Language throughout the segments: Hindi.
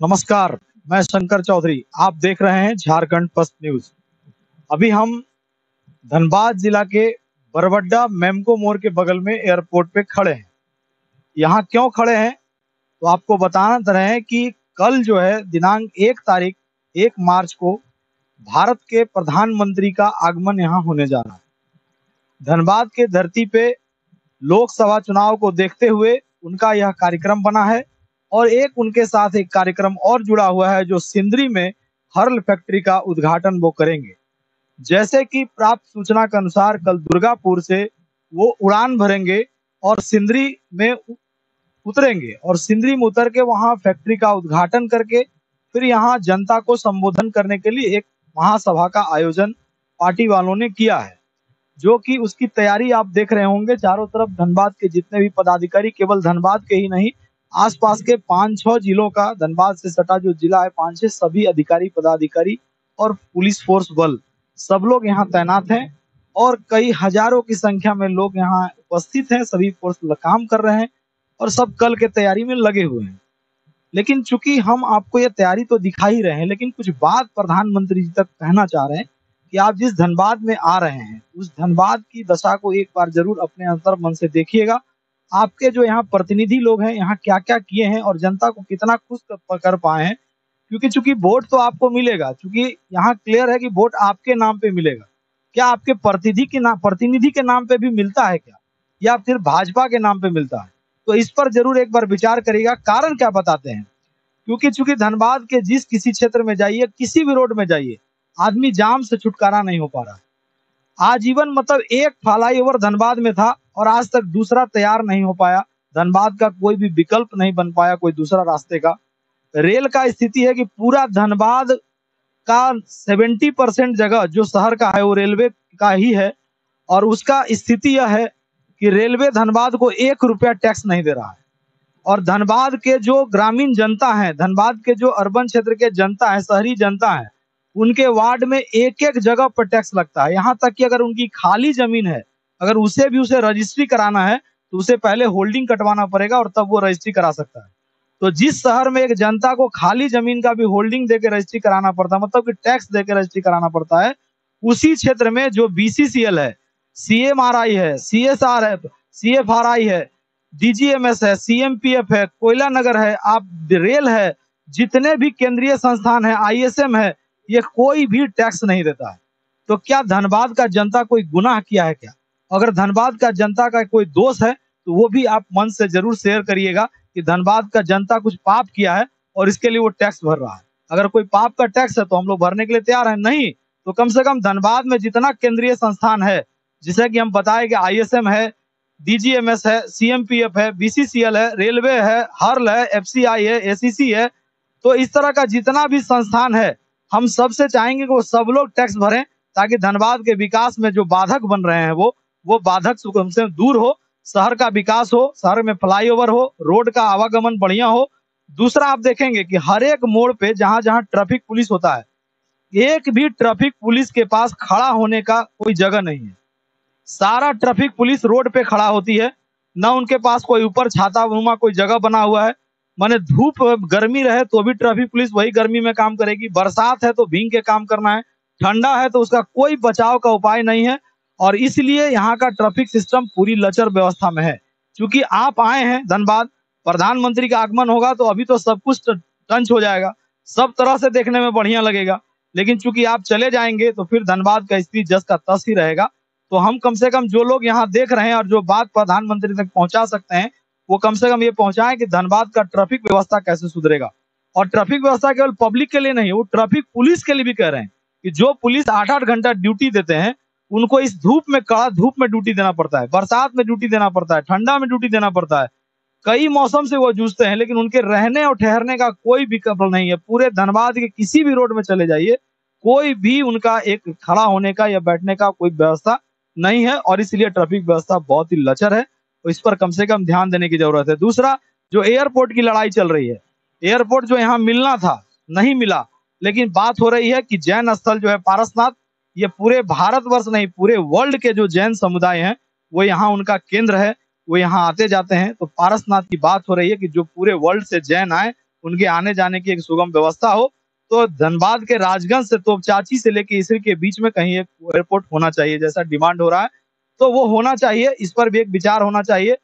नमस्कार, मैं शंकर चौधरी। आप देख रहे हैं झारखंड फर्स्ट न्यूज। अभी हम धनबाद जिला के बरबड्डा मेमको मोड़ के बगल में एयरपोर्ट पे खड़े हैं। यहाँ क्यों खड़े हैं तो आपको बताना रहे हैं कि कल जो है दिनांक 1 मार्च को भारत के प्रधानमंत्री का आगमन यहाँ होने जा रहा है। धनबाद के धरती पे लोकसभा चुनाव को देखते हुए उनका यह कार्यक्रम बना है और एक उनके साथ एक कार्यक्रम और जुड़ा हुआ है जो सिंदरी में हर्ल फैक्ट्री का उद्घाटन वो करेंगे। जैसे कि प्राप्त सूचना के अनुसार कल दुर्गापुर से वो उड़ान भरेंगे और सिंदरी में उतरेंगे और सिंदरी में उतर के वहां फैक्ट्री का उद्घाटन करके फिर यहाँ जनता को संबोधन करने के लिए एक महासभा का आयोजन पार्टी वालों ने किया है, जो कि उसकी तैयारी आप देख रहे होंगे। चारों तरफ धनबाद के जितने भी पदाधिकारी, केवल धनबाद के ही नहीं, आसपास के 5-6 जिलों का, धनबाद से सटा जो जिला है 5-6, सभी अधिकारी पदाधिकारी और पुलिस फोर्स बल सब लोग यहाँ तैनात हैं और कई हजारों की संख्या में लोग यहाँ उपस्थित हैं। सभी फोर्स काम कर रहे हैं और सब कल के तैयारी में लगे हुए हैं। लेकिन चूंकि हम आपको ये तैयारी तो दिखा ही रहे हैं, लेकिन कुछ बात प्रधानमंत्री जी तक कहना चाह रहे हैं कि आप जिस धनबाद में आ रहे हैं उस धनबाद की दशा को एक बार जरूर अपने अंतर मन से देखिएगा। आपके जो यहाँ प्रतिनिधि लोग हैं यहाँ क्या क्या किए हैं और जनता को कितना खुश कर पाए हैं, क्योंकि चूंकि वोट तो आपको मिलेगा, चूंकि यहाँ क्लियर है कि वोट आपके नाम पे मिलेगा। क्या आपके प्रतिनिधि के नाम पे भी मिलता है क्या, या फिर भाजपा के नाम पे मिलता है? तो इस पर जरूर एक बार विचार करिएगा। कारण क्या बताते हैं, क्योंकि चूंकि धनबाद के जिस किसी क्षेत्र में जाइए, किसी भी रोड में जाइए, आदमी जाम से छुटकारा नहीं हो पा रहा है। आजीवन मतलब एक फ्लाईओवर धनबाद में था और आज तक दूसरा तैयार नहीं हो पाया। धनबाद का कोई भी विकल्प नहीं बन पाया, कोई दूसरा रास्ते का। रेल का स्थिति है कि पूरा धनबाद का 70% जगह जो शहर का है वो रेलवे का ही है और उसका स्थिति यह है कि रेलवे धनबाद को 1 रुपया टैक्स नहीं दे रहा है। और धनबाद के जो ग्रामीण जनता है, धनबाद के जो अर्बन क्षेत्र के जनता है, शहरी जनता है, उनके वार्ड में एक एक जगह पर टैक्स लगता है। यहाँ तक कि अगर उनकी खाली जमीन है, अगर उसे भी उसे रजिस्ट्री कराना है तो उसे पहले होल्डिंग कटवाना पड़ेगा और तब वो रजिस्ट्री करा सकता है। तो जिस शहर में एक जनता को खाली जमीन का भी होल्डिंग देके रजिस्ट्री कराना पड़ता है, मतलब कि टैक्स देके रजिस्ट्री कराना पड़ता है, उसी क्षेत्र में जो बीसीसीएल है, सीएमआरआई है, सीएसआर है, सीएफआरआई है, डीजीएमएस है, सीएमपीएफ है, कोयला नगर है, आप रेल है, जितने भी केंद्रीय संस्थान है, आईएसएम है, ये कोई भी टैक्स नहीं देता है। तो क्या धनबाद का जनता कोई गुनाह किया है क्या? अगर धनबाद का जनता का कोई दोष है तो वो भी आप मन से जरूर शेयर करिएगा कि धनबाद का जनता कुछ पाप किया है और इसके लिए वो टैक्स भर रहा है। अगर कोई पाप का टैक्स है तो हम लोग भरने के लिए तैयार हैं, नहीं तो कम से कम धनबाद में जितना केंद्रीय संस्थान है, जिसे कि हम बताए कि आईएसएम है, डीजीएमएस है, सीएमपीएफ है, बीसीसीएल है, रेलवे है, हर्ल है, एफसीआई है, एसीसी है, तो इस तरह का जितना भी संस्थान है, हम सबसे चाहेंगे कि वो सब लोग टैक्स भरें ताकि धनबाद के विकास में जो बाधक बन रहे हैं वो बाधक से दूर हो, शहर का विकास हो, शहर में फ्लाईओवर हो, रोड का आवागमन बढ़िया हो। दूसरा आप देखेंगे कि हर एक मोड़ पे जहां जहां ट्रैफिक पुलिस होता है, एक भी ट्रैफिक पुलिस के पास खड़ा होने का कोई जगह नहीं है। सारा ट्रैफिक पुलिस रोड पे खड़ा होती है, ना उनके पास कोई ऊपर छाता नुमा कोई जगह बना हुआ है। माने धूप गर्मी रहे तो भी ट्रैफिक पुलिस वही गर्मी में काम करेगी, बरसात है तो भींग के काम करना है, ठंडा है तो उसका कोई बचाव का उपाय नहीं है। और इसलिए यहाँ का ट्रैफिक सिस्टम पूरी लचर व्यवस्था में है। क्योंकि आप आए हैं धनबाद, प्रधानमंत्री का आगमन होगा तो अभी तो सब कुछ टंच हो जाएगा, सब तरह से देखने में बढ़िया लगेगा। लेकिन चूंकि आप चले जाएंगे तो फिर धनबाद का स्थिति जस का तस ही रहेगा। तो हम कम से कम जो लोग यहाँ देख रहे हैं और जो बात प्रधानमंत्री तक पहुंचा सकते हैं, वो कम से कम ये पहुंचाएं कि धनबाद का ट्रैफिक व्यवस्था कैसे सुधरेगा। और ट्रैफिक व्यवस्था केवल पब्लिक के लिए नहीं, वो ट्रैफिक पुलिस के लिए भी कह रहे हैं कि जो पुलिस 8-8 घंटा ड्यूटी देते हैं, उनको इस धूप में, कड़ा धूप में ड्यूटी देना पड़ता है, बरसात में ड्यूटी देना पड़ता है, ठंडा में ड्यूटी देना पड़ता है, कई मौसम से वो जूझते हैं, लेकिन उनके रहने और ठहरने का कोई विकल्प नहीं है। पूरे धनबाद के किसी भी रोड में चले जाइए, कोई भी उनका एक खड़ा होने का या बैठने का कोई व्यवस्था नहीं है और इसलिए ट्रैफिक व्यवस्था बहुत ही लचर है। तो इस पर कम से कम ध्यान देने की जरूरत है। दूसरा, जो एयरपोर्ट की लड़ाई चल रही है, एयरपोर्ट जो यहाँ मिलना था नहीं मिला, लेकिन बात हो रही है कि जैन स्थल जो है पारसनाथ, ये पूरे भारतवर्ष नहीं पूरे वर्ल्ड के जो जैन समुदाय हैं वो यहाँ उनका केंद्र है, वो यहाँ आते जाते हैं। तो पारसनाथ की बात हो रही है कि जो पूरे वर्ल्ड से जैन आए उनके आने जाने की एक सुगम व्यवस्था हो। तो धनबाद के राजगंज से तोपचाची से लेके इसरी के बीच में कहीं एक एयरपोर्ट होना चाहिए, जैसा डिमांड हो रहा है तो वो होना चाहिए। इस पर भी एक विचार होना चाहिए।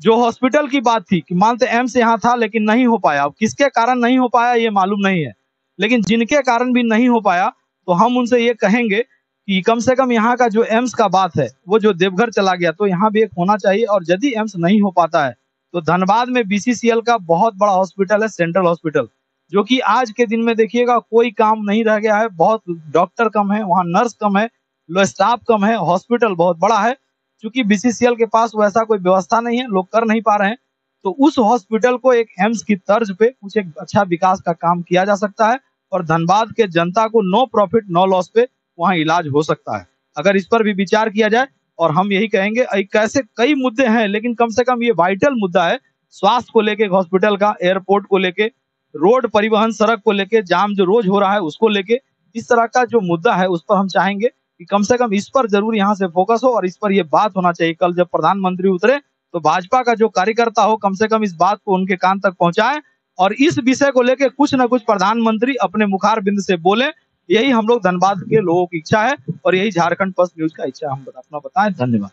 जो हॉस्पिटल की बात थी कि मानते एम्स यहाँ था लेकिन नहीं हो पाया, अब किसके कारण नहीं हो पाया ये मालूम नहीं है, लेकिन जिनके कारण भी नहीं हो पाया तो हम उनसे ये कहेंगे कि कम से कम यहाँ का जो एम्स का बात है वो जो देवघर चला गया तो यहाँ भी एक होना चाहिए। और यदि एम्स नहीं हो पाता है तो धनबाद में बीसीसीएल का बहुत बड़ा हॉस्पिटल है, सेंट्रल हॉस्पिटल, जो कि आज के दिन में देखिएगा कोई काम नहीं रह गया है। बहुत डॉक्टर कम है, वहाँ नर्स कम है, स्टाफ कम है, हॉस्पिटल बहुत बड़ा है। चूंकि बीसीसीएल के पास वैसा कोई व्यवस्था नहीं है, लोग कर नहीं पा रहे हैं, तो उस हॉस्पिटल को एक एम्स की तर्ज पे कुछ एक अच्छा विकास का काम किया जा सकता है और धनबाद के जनता को नो प्रॉफिट नो लॉस पे वहाँ इलाज हो सकता है। अगर इस पर भी विचार किया जाए, और हम यही कहेंगे कैसे कई मुद्दे हैं लेकिन कम से कम ये वाइटल मुद्दा है, स्वास्थ्य को लेके, हॉस्पिटल का, एयरपोर्ट को लेके, रोड परिवहन सड़क को लेके, जाम जो रोज हो रहा है उसको लेके, इस तरह का जो मुद्दा है उस पर हम चाहेंगे कि कम से कम इस पर जरूर यहाँ से फोकस हो और इस पर ये बात होना चाहिए। कल जब प्रधानमंत्री उतरे तो भाजपा का जो कार्यकर्ता हो कम से कम इस बात को उनके कान तक पहुंचाए और इस विषय को लेकर कुछ न कुछ प्रधानमंत्री अपने मुखार बिंद से बोले। यही हम लोग धनबाद के लोगों की इच्छा है और यही झारखंड पोस्ट न्यूज का इच्छा हम अपना बताएं। धन्यवाद।